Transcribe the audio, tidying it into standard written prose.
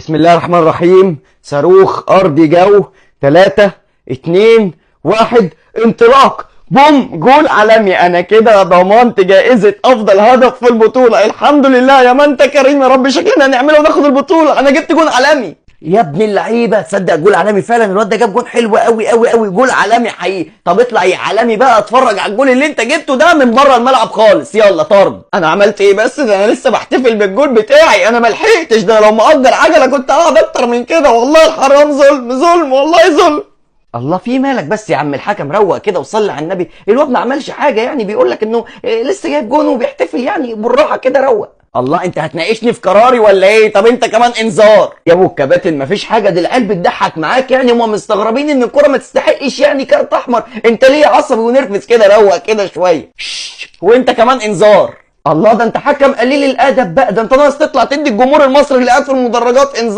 بسم الله الرحمن الرحيم. صاروخ أرضي جو 3 2 1 انطلاق. بوم، جول عالمي. انا كده ضمنت جائزة افضل هدف في البطولة. الحمد لله يا ما انت كريم يا رب. شكلنا هنعمله وناخد البطولة. انا جبت جول عالمي يا ابن اللعيبه، تصدق جول عالمي فعلا؟ الواد ده جاب جول حلو قوي قوي قوي، جول عالمي حقيقي. طب اطلع يا عالمي بقى اتفرج على الجول اللي انت جبته ده من بره الملعب خالص. يلا طرد. انا عملت ايه بس؟ ده انا لسه بحتفل بالجول بتاعي. انا ملحقتش. ده لو مأجر عجلة كنت هقعد اكتر من كده. والله الحرام ظلم ظلم، والله ظلم. الله، في مالك بس يا عم الحكم؟ روق كده وصلي على النبي. الواد ما عملش حاجه يعني، بيقول لك انه لسه جايب جون وبيحتفل يعني، بالراحه كده روق. الله، انت هتناقشني في قراري ولا ايه؟ طب انت كمان انذار. يا ابو الكباتن مفيش حاجه. دي العيال بتضحك معاك يعني. هما مستغربين ان الكره ما تستحقش يعني كارت احمر. انت ليه عصبي ونرفز كده؟ روق كده شويه. وانت كمان انذار. الله، ده انت حكم قليل الادب بقى. ده انت ناقص تطلع تدي الجمهور المصري اللي قاعد في المدرجات انذار.